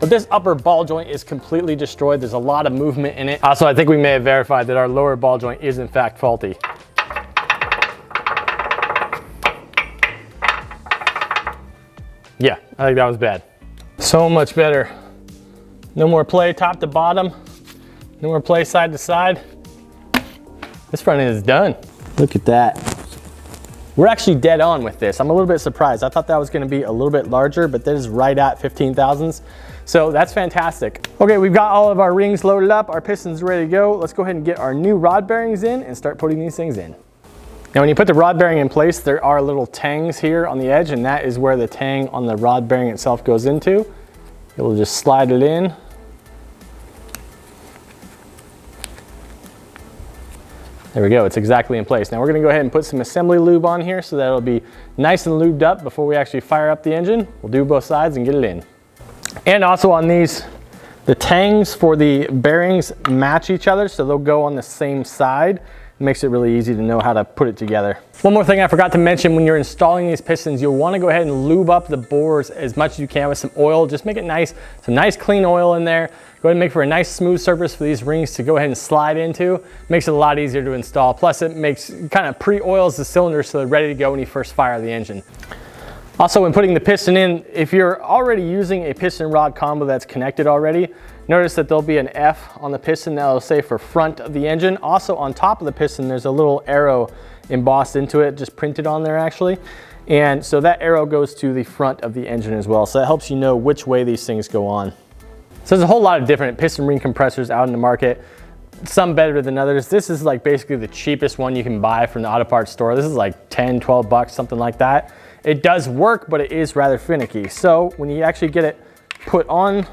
But this upper ball joint is completely destroyed. There's a lot of movement in it. Also, I think we may have verified that our lower ball joint is in fact faulty. Yeah, I think that was bad. So much better. No more play top to bottom. No more play side to side. This front end is done. Look at that. We're actually dead on with this. I'm a little bit surprised. I thought that was gonna be a little bit larger, but that is right at 15 thousandths. So that's fantastic. Okay, we've got all of our rings loaded up. Our pistons ready to go. Let's go ahead and get our new rod bearings in and start putting these things in. Now when you put the rod bearing in place, there are little tangs here on the edge, and that is where the tang on the rod bearing itself goes into. It will just slide it in. There we go, it's exactly in place. Now we're gonna go ahead and put some assembly lube on here so that it'll be nice and lubed up before we actually fire up the engine. We'll do both sides and get it in. And also on these, the tangs for the bearings match each other, so they'll go on the same side. It makes it really easy to know how to put it together. One more thing I forgot to mention, when you're installing these pistons, you'll want to go ahead and lube up the bores as much as you can with some oil. Just make it nice, some nice clean oil in there. Go ahead and make for a nice smooth surface for these rings to go ahead and slide into. Makes it a lot easier to install. Plus it kind of pre-oils the cylinders so they're ready to go when you first fire the engine. Also, when putting the piston in, if you're already using a piston rod combo that's connected already, notice that there'll be an F on the piston that'll say for front of the engine. Also on top of the piston, there's a little arrow embossed into it, just printed on there actually. And so that arrow goes to the front of the engine as well. So that helps you know which way these things go on. So there's a whole lot of different piston ring compressors out in the market. Some better than others. This is like basically the cheapest one you can buy from the auto parts store. This is like 10, 12 bucks, something like that. It does work, but it is rather finicky. So when you actually get it put on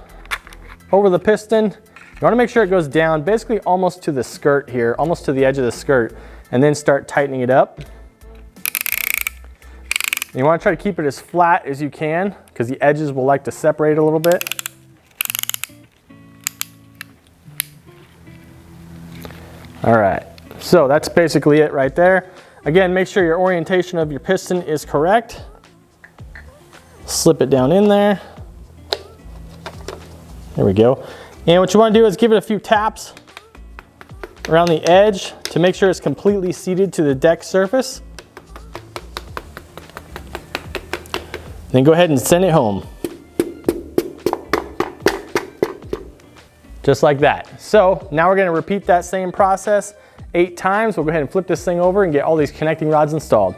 over the piston, you want to make sure it goes down basically almost to the skirt here, almost to the edge of the skirt, and then start tightening it up. And you want to try to keep it as flat as you can because the edges will like to separate a little bit. All right, so that's basically it right there. Again, make sure your orientation of your piston is correct. Slip it down in there. There we go. And what you want to do is give it a few taps around the edge to make sure it's completely seated to the deck surface. Then go ahead and send it home. Just like that. So now we're going to repeat that same process 8 times. We'll go ahead and flip this thing over and get all these connecting rods installed.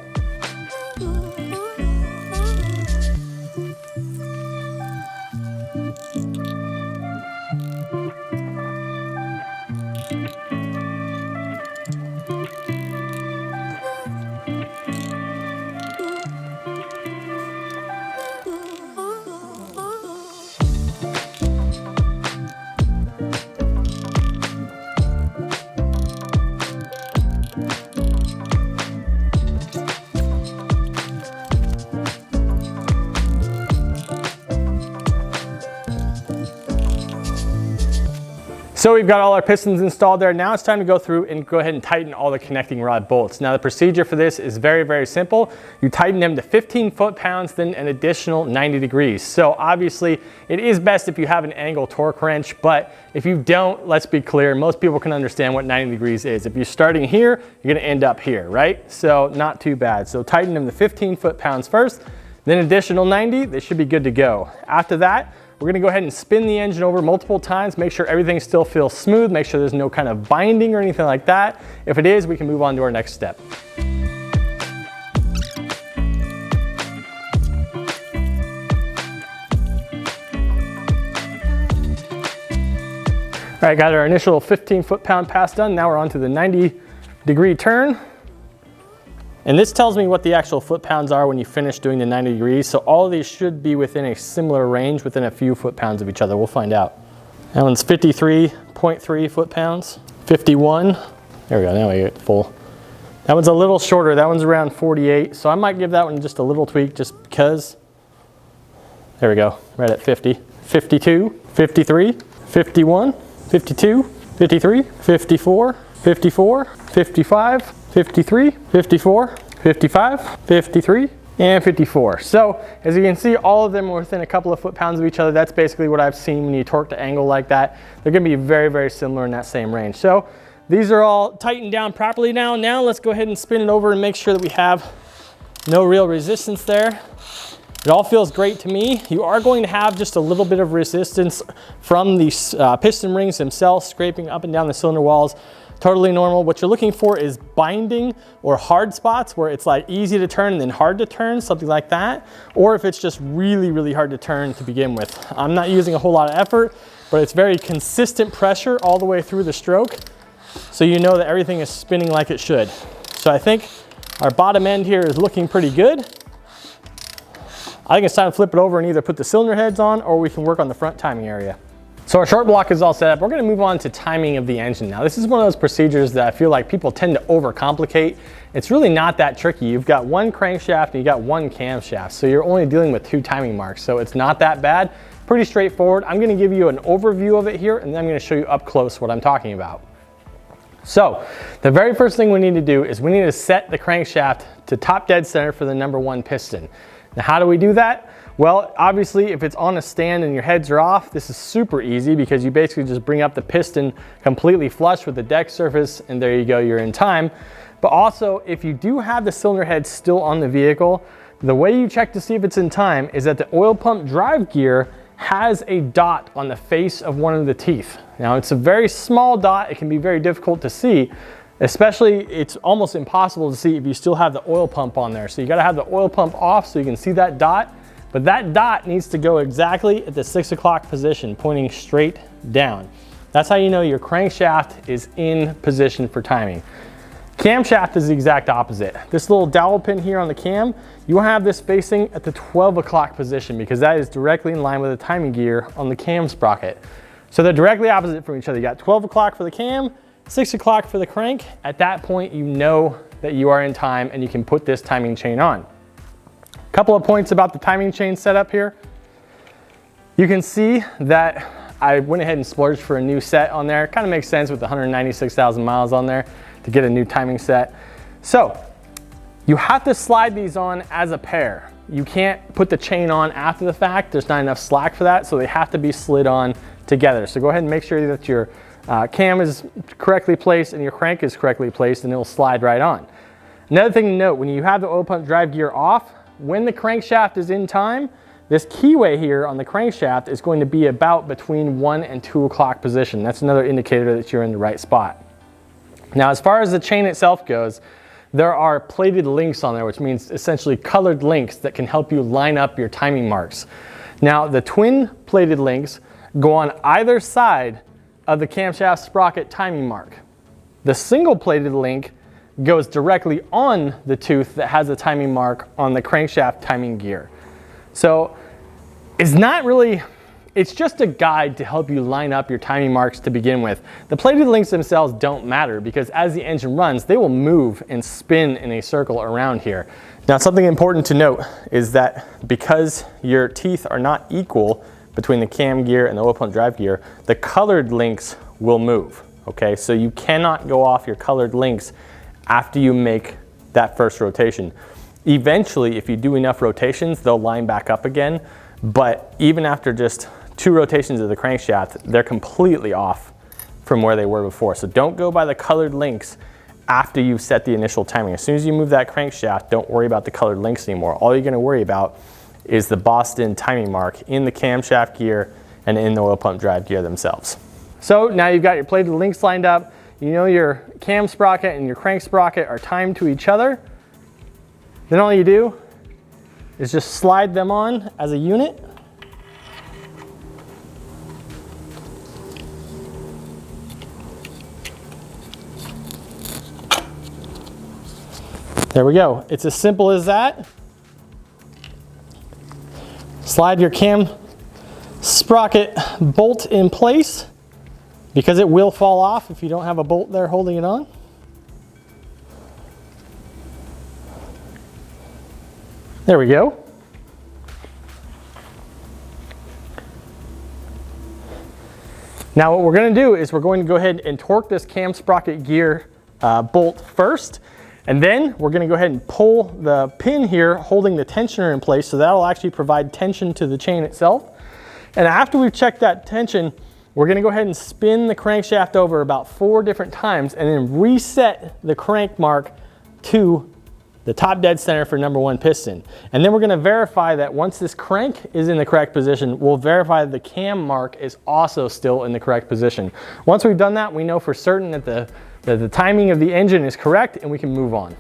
So we've got all our pistons installed there. Now it's time to go through and go ahead and tighten all the connecting rod bolts. Now the procedure for this is very, very simple. You tighten them to 15 foot-pounds, then an additional 90 degrees. So obviously it is best if you have an angle torque wrench, but if you don't, let's be clear, most people can understand what 90 degrees is. If you're starting here, you're gonna end up here, right? So not too bad. So tighten them to 15 foot-pounds first, then additional 90, they should be good to go. After that, we're gonna go ahead and spin the engine over multiple times, make sure everything still feels smooth, make sure there's no kind of binding or anything like that. If it is, we can move on to our next step. All right, got our initial 15 foot-pound pass done. Now we're on to the 90-degree turn. And this tells me what the actual foot-pounds are when you finish doing the 90 degrees. So all of these should be within a similar range, within a few foot-pounds of each other. We'll find out. That one's 53.3 foot-pounds. 51. There we go, now we get full. That one's a little shorter. That one's around 48. So I might give that one just a little tweak just because. There we go, right at 50. 52, 53, 51, 52, 53, 54, 54, 55, 53, 54, 55, 53, and 54. So as you can see, all of them are within a couple of foot-pounds of each other. That's basically what I've seen when you torque the angle like that. They're gonna be very, very similar in that same range. So these are all tightened down properly now. Now let's go ahead and spin it over and make sure that we have no real resistance there. It all feels great to me. You are going to have just a little bit of resistance from these piston rings themselves scraping up and down the cylinder walls. Totally normal. What you're looking for is binding or hard spots where it's like easy to turn and then hard to turn, something like that. Or if it's just really, really hard to turn to begin with. I'm not using a whole lot of effort, but it's very consistent pressure all the way through the stroke. So you know that everything is spinning like it should. So I think our bottom end here is looking pretty good. I think it's time to flip it over and either put the cylinder heads on or we can work on the front timing area. So our short block is all set up. We're gonna move on to timing of the engine. Now this is one of those procedures that I feel like people tend to overcomplicate. It's really not that tricky. You've got one crankshaft and you got one camshaft. So you're only dealing with 2 timing marks. So it's not that bad, pretty straightforward. I'm gonna give you an overview of it here and then I'm gonna show you up close what I'm talking about. So the very first thing we need to do is we need to set the crankshaft to top dead center for the #1 piston. Now, how do we do that? Well, obviously, if it's on a stand and your heads are off, this is super easy because you basically just bring up the piston completely flush with the deck surface, and there you go, you're in time. But also, if you do have the cylinder head still on the vehicle, the way you check to see if it's in time is that the oil pump drive gear has a dot on the face of one of the teeth. Now, it's a very small dot. It can be very difficult to see. Especially, it's almost impossible to see if you still have the oil pump on there. So you gotta have the oil pump off so you can see that dot, but that dot needs to go exactly at the 6 o'clock position, pointing straight down. That's how you know your crankshaft is in position for timing. Camshaft is the exact opposite. This little dowel pin here on the cam, you wanna have this facing at the 12 o'clock position because that is directly in line with the timing gear on the cam sprocket. So they're directly opposite from each other. You got 12 o'clock for the cam, 6 o'clock for the crank. At that point, you know that you are in time and you can put this timing chain on. A couple of points about the timing chain setup here. You can see that I went ahead and splurged for a new set on there. Kind of makes sense with 196,000 miles on there to get a new timing set. So you have to slide these on as a pair. You can't put the chain on after the fact. There's not enough slack for that, so they have to be slid on together. So go ahead and make sure that your cam is correctly placed and your crank is correctly placed and it will slide right on. Another thing to note, when you have the oil pump drive gear off, when the crankshaft is in time, this keyway here on the crankshaft is going to be about between 1 and 2 o'clock position. That's another indicator that you're in the right spot. Now, as far as the chain itself goes, there are plated links on there, which means essentially colored links that can help you line up your timing marks. Now, the twin plated links go on either side of the camshaft sprocket timing mark. The single plated link goes directly on the tooth that has a timing mark on the crankshaft timing gear. So it's not really, it's just a guide to help you line up your timing marks to begin with. The plated links themselves don't matter because as the engine runs, they will move and spin in a circle around here. Now, something important to note is that because your teeth are not equal between the cam gear and the oil pump drive gear, the colored links will move, okay? So you cannot go off your colored links after you make that first rotation. Eventually, if you do enough rotations, they'll line back up again, but even after just 2 rotations of the crankshaft, they're completely off from where they were before. So don't go by the colored links after you've set the initial timing. As soon as you move that crankshaft, don't worry about the colored links anymore. All you're gonna worry about is the Boston timing mark in the camshaft gear and in the oil pump drive gear themselves. So now you've got your plated links lined up. You know your cam sprocket and your crank sprocket are timed to each other. Then all you do is just slide them on as a unit. There we go. It's as simple as that. Slide your cam sprocket bolt in place because it will fall off if you don't have a bolt there holding it on. There we go. Now what we're going to do is we're going to go ahead and torque this cam sprocket gear bolt first. And then we're gonna go ahead and pull the pin here holding the tensioner in place, so that'll actually provide tension to the chain itself. And after we've checked that tension, we're gonna go ahead and spin the crankshaft over about 4 different times and then reset the crank mark to the top dead center for #1 piston. And then we're gonna verify that once this crank is in the correct position, we'll verify that the cam mark is also still in the correct position. Once we've done that, we know for certain that the timing of the engine is correct and we can move on.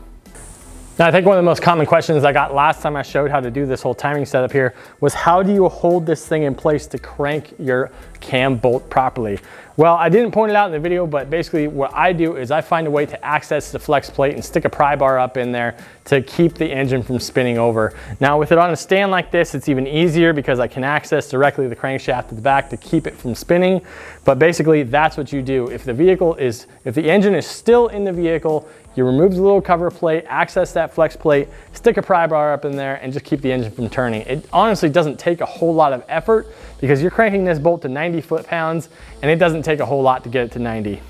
Now, I think one of the most common questions I got last time I showed how to do this whole timing setup here was, how do you hold this thing in place to crank your cam bolt properly? Well, I didn't point it out in the video, but basically what I do is I find a way to access the flex plate and stick a pry bar up in there to keep the engine from spinning over. Now, with it on a stand like this, it's even easier because I can access directly the crankshaft at the back to keep it from spinning. But basically, that's what you do. If the engine is still in the vehicle, you remove the little cover plate, access that flex plate, stick a pry bar up in there, and just keep the engine from turning. It honestly doesn't take a whole lot of effort because you're cranking this bolt to 90 foot-pounds, and it doesn't take a whole lot to get it to 90.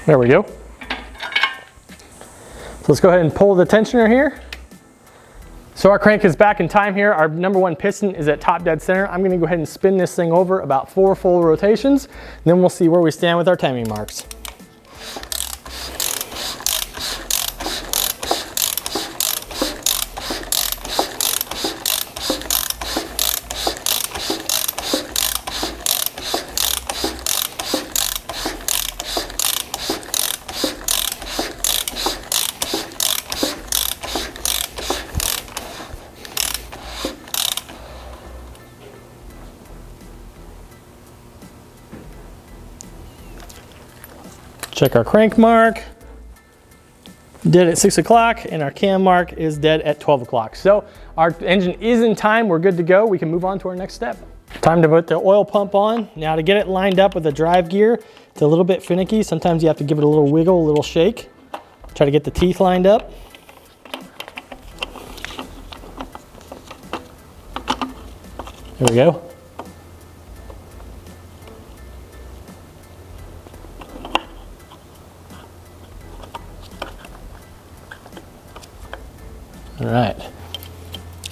There we go. So let's go ahead and pull the tensioner here. So our crank is back in time here. Our #1 piston is at top dead center. I'm gonna go ahead and spin this thing over about 4 full rotations, and then we'll see where we stand with our timing marks. Check our crank mark, dead at 6 o'clock, and our cam mark is dead at 12 o'clock. So our engine is in time, we're good to go. We can move on to our next step. Time to put the oil pump on. Now, to get it lined up with the drive gear, it's a little bit finicky. Sometimes you have to give it a little wiggle, a little shake. Try to get the teeth lined up. There we go. All right,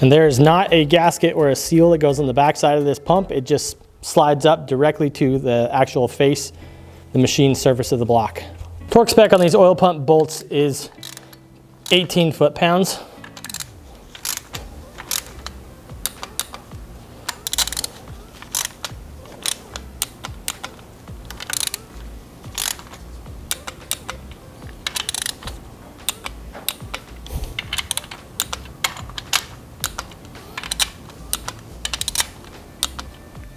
and there is not a gasket or a seal that goes on the back side of this pump. It just slides up directly to the actual face, the machine surface of the block. Torque spec on these oil pump bolts is 18 foot-pounds.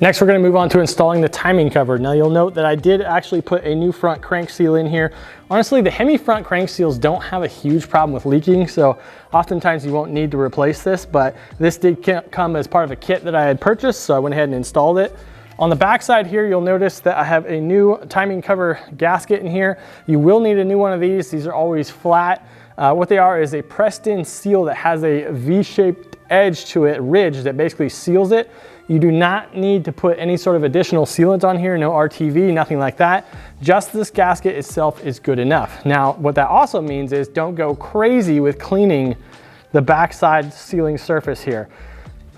Next, we're going to move on to installing the timing cover. Now, you'll note that I did actually put a new front crank seal in here. Honestly, the Hemi front crank seals don't have a huge problem with leaking, so oftentimes you won't need to replace this, but this did come as part of a kit that I had purchased, so I went ahead and installed it. On the back side here, you'll notice that I have a new timing cover gasket in here. You will need a new one of these. These are always flat. What they are is a pressed-in seal that has a V-shaped edge to it, ridge that basically seals it. You do not need to put any sort of additional sealant on here, no RTV, nothing like that. Just this gasket itself is good enough. Now, what that also means is don't go crazy with cleaning the backside sealing surface here.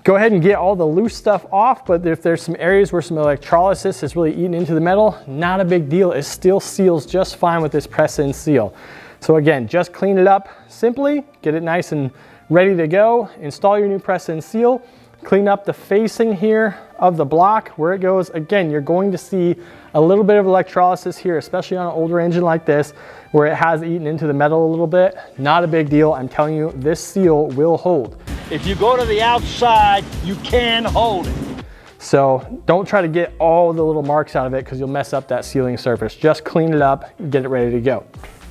Go ahead and get all the loose stuff off, but if there's some areas where some electrolysis is really eaten into the metal, not a big deal. It still seals just fine with this press-in seal. So again, just clean it up simply, get it nice and ready to go, install your new press-in seal, clean up the facing here of the block where it goes. Again, you're going to see a little bit of electrolysis here, especially on an older engine like this, where it has eaten into the metal a little bit. Not a big deal. I'm telling you, this seal will hold. If you go to the outside, you can hold it. So don't try to get all the little marks out of it because you'll mess up that sealing surface. Just clean it up, get it ready to go.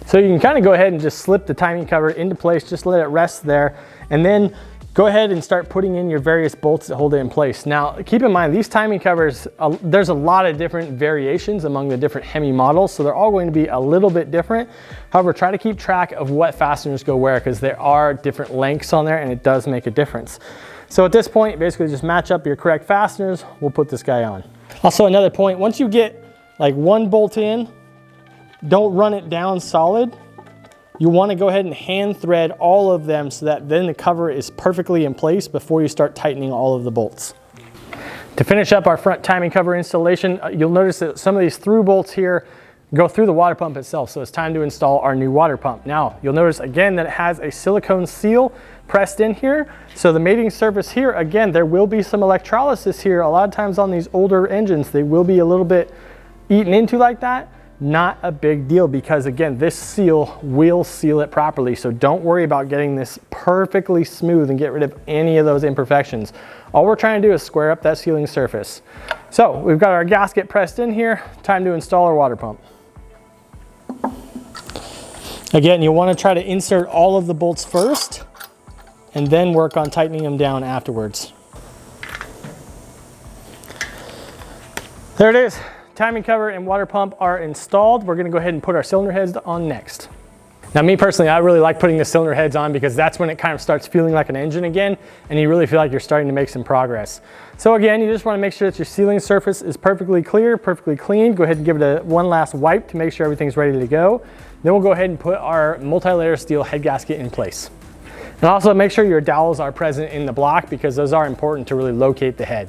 So you can kind of go ahead and just slip the timing cover into place, just let it rest there, and then go ahead and start putting in your various bolts that hold it in place. Now, keep in mind, these timing covers, there's a lot of different variations among the different Hemi models, so they're all going to be a little bit different. However, try to keep track of what fasteners go where, because there are different lengths on there and it does make a difference. So at this point, basically just match up your correct fasteners. We'll put this guy on. Also, another point, once you get like one bolt in, don't run it down solid. You want to go ahead and hand thread all of them so that then the cover is perfectly in place before you start tightening all of the bolts. To finish up our front timing cover installation, you'll notice that some of these through bolts here go through the water pump itself, so it's time to install our new water pump. Now, you'll notice again that it has a silicone seal pressed in here, so the mating surface here, again, there will be some electrolysis here. A lot of times on these older engines, they will be a little bit eaten into like that. Not a big deal because again, this seal will seal it properly. So don't worry about getting this perfectly smooth and get rid of any of those imperfections. All we're trying to do is square up that sealing surface. So we've got our gasket pressed in here. Time to install our water pump. Again, you want to try to insert all of the bolts first and then work on tightening them down afterwards. There it is. Timing cover and water pump are installed. We're gonna go ahead and put our cylinder heads on next. Now me personally, I really like putting the cylinder heads on because that's when it kind of starts feeling like an engine again and you really feel like you're starting to make some progress. So again, you just wanna make sure that your sealing surface is perfectly clear, perfectly clean. Go ahead and give it one last wipe to make sure everything's ready to go. Then we'll go ahead and put our multi-layer steel head gasket in place. And also make sure your dowels are present in the block because those are important to really locate the head.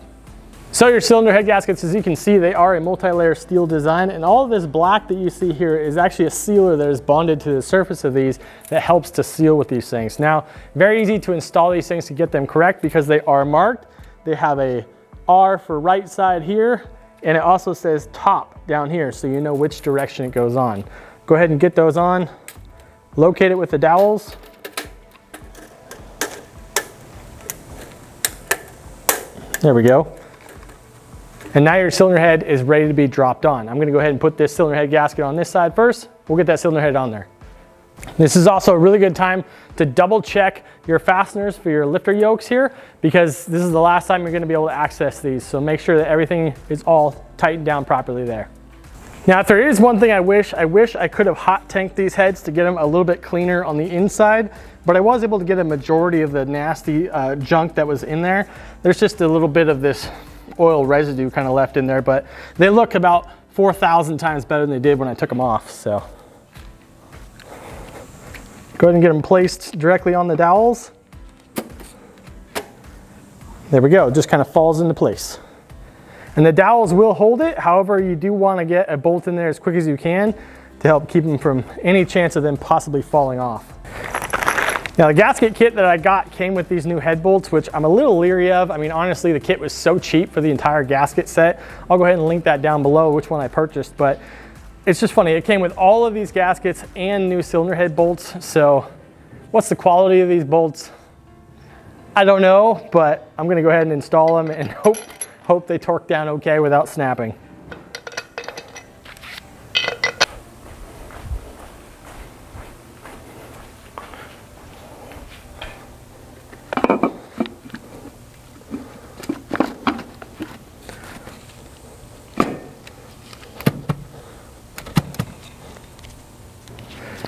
So your cylinder head gaskets, as you can see, they are a multi-layer steel design, and all of this black that you see here is actually a sealer that is bonded to the surface of these that helps to seal with these things. Now, very easy to install these things to get them correct because they are marked. They have a R for right side here, and it also says top down here, so you know which direction it goes on. Go ahead and get those on, locate it with the dowels. There we go. And now your cylinder head is ready to be dropped on. I'm gonna go ahead and put this cylinder head gasket on this side first. We'll get that cylinder head on there. This is also a really good time to double check your fasteners for your lifter yokes here because this is the last time you're gonna be able to access these. So make sure that everything is all tightened down properly there. Now, if there is one thing I wish I could have hot tanked these heads to get them a little bit cleaner on the inside, but I was able to get a majority of the nasty junk that was in there. There's just a little bit of this oil residue kind of left in there, but they look about 4,000 times better than they did when I took them off. So go ahead and get them placed directly on the dowels. There we go, it just kind of falls into place. And the dowels will hold it. However, you do want to get a bolt in there as quick as you can to help keep them from any chance of them possibly falling off. Now the gasket kit that I got came with these new head bolts, which I'm a little leery of. I mean, honestly, the kit was so cheap for the entire gasket set. I'll go ahead and link that down below, which one I purchased, but it's just funny. It came with all of these gaskets and new cylinder head bolts. So what's the quality of these bolts? I don't know, but I'm gonna go ahead and install them and hope they torque down okay without snapping.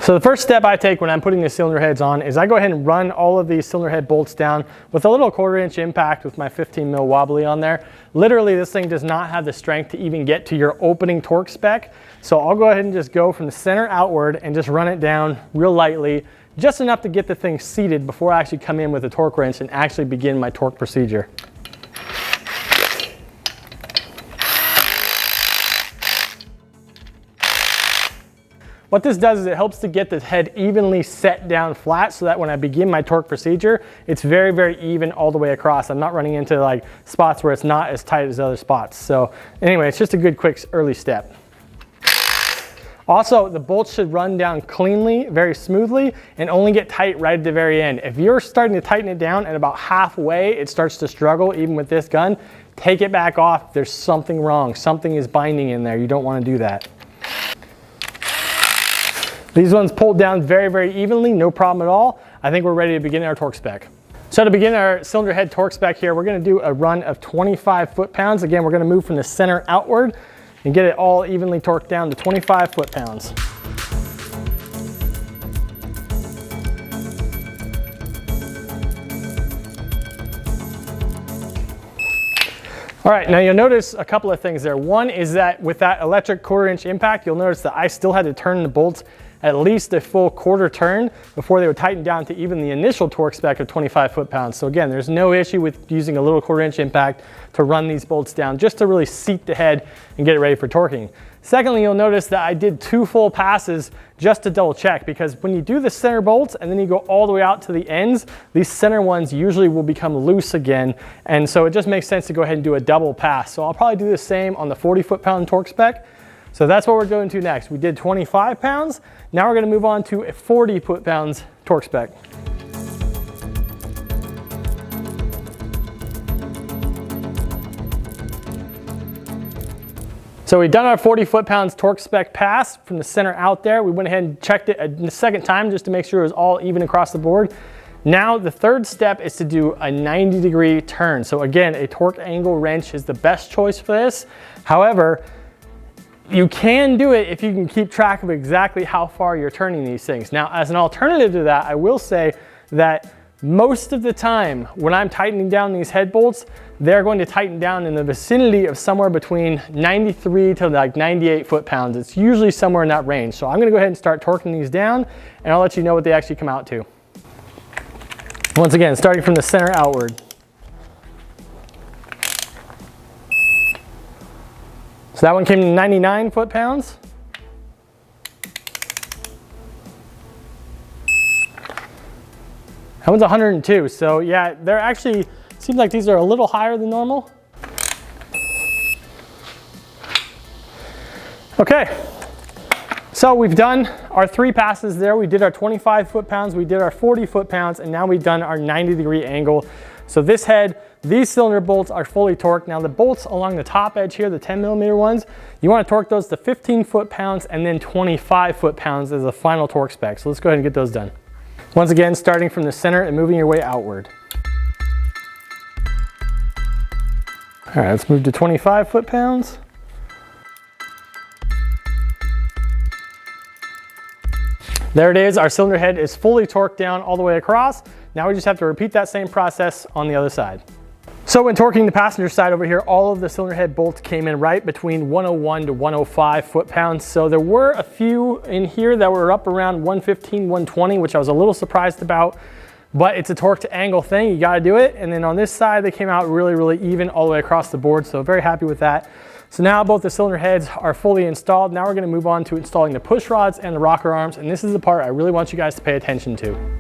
So the first step I take when I'm putting the cylinder heads on is I go ahead and run all of these cylinder head bolts down with a little 1/4 inch impact with my 15 mil wobbly on there. Literally, this thing does not have the strength to even get to your opening torque spec. So I'll go ahead and just go from the center outward and just run it down real lightly, just enough to get the thing seated before I actually come in with a torque wrench and actually begin my torque procedure. What this does is it helps to get the head evenly set down flat so that when I begin my torque procedure, it's very, very even all the way across. I'm not running into like spots where it's not as tight as other spots. So anyway, it's just a good quick early step. Also, the bolts should run down cleanly, very smoothly, and only get tight right at the very end. If you're starting to tighten it down and about halfway it starts to struggle, even with this gun, take it back off. There's something wrong. Something is binding in there. You don't want to do that. These ones pulled down very, very evenly, no problem at all. I think we're ready to begin our torque spec. So to begin our cylinder head torque spec here, we're gonna do a run of 25 foot-pounds. Again, we're gonna move from the center outward and get it all evenly torqued down to 25 foot-pounds. All right, now you'll notice a couple of things there. One is that with that electric 1/4" impact, you'll notice that I still had to turn the bolts at least a full 1/4 turn before they would tighten down to even the initial torque spec of 25 foot-pounds. So again, there's no issue with using a little 1/4" impact to run these bolts down just to really seat the head and get it ready for torquing. Secondly, you'll notice that I did 2 full passes just to double check, because when you do the center bolts and then you go all the way out to the ends, these center ones usually will become loose again. And so it just makes sense to go ahead and do a double pass. So I'll probably do the same on the 40 foot-pound torque spec. So that's what we're going to next. We did 25 pounds. Now we're going to move on to a 40 foot-pounds torque spec. So we've done our 40 foot-pounds torque spec pass from the center out there. We went ahead and checked it a second time just to make sure it was all even across the board. Now the third step is to do a 90-degree turn. So again, a torque angle wrench is the best choice for this. However, you can do it if you can keep track of exactly how far you're turning these things. Now, as an alternative to that, I will say that most of the time when I'm tightening down these head bolts, they're going to tighten down in the vicinity of somewhere between 93 to like 98 foot-pounds. It's usually somewhere in that range. So I'm gonna go ahead and start torquing these down, and I'll let you know what they actually come out to. Once again, starting from the center outward. So that one came to 99 foot-pounds. That one's 102. So yeah, they're actually, seems like these are a little higher than normal. Okay, so we've done our 3 passes there. We did our 25 foot-pounds, we did our 40 foot-pounds, and now we've done our 90-degree angle. So this head, these cylinder bolts are fully torqued. Now the bolts along the top edge here, the 10mm ones, you want to torque those to 15 foot-pounds and then 25 foot-pounds as a final torque spec. So let's go ahead and get those done. Once again, starting from the center and moving your way outward. All right, let's move to 25 foot-pounds. There it is, our cylinder head is fully torqued down all the way across. Now we just have to repeat that same process on the other side. So when torquing the passenger side over here, all of the cylinder head bolts came in right between 101 to 105 foot-pounds. So there were a few in here that were up around 115, 120, which I was a little surprised about, but it's a torque to angle thing, you gotta do it. And then on this side, they came out really, really even all the way across the board. So very happy with that. So now both the cylinder heads are fully installed. Now we're gonna move on to installing the push rods and the rocker arms. And this is the part I really want you guys to pay attention to.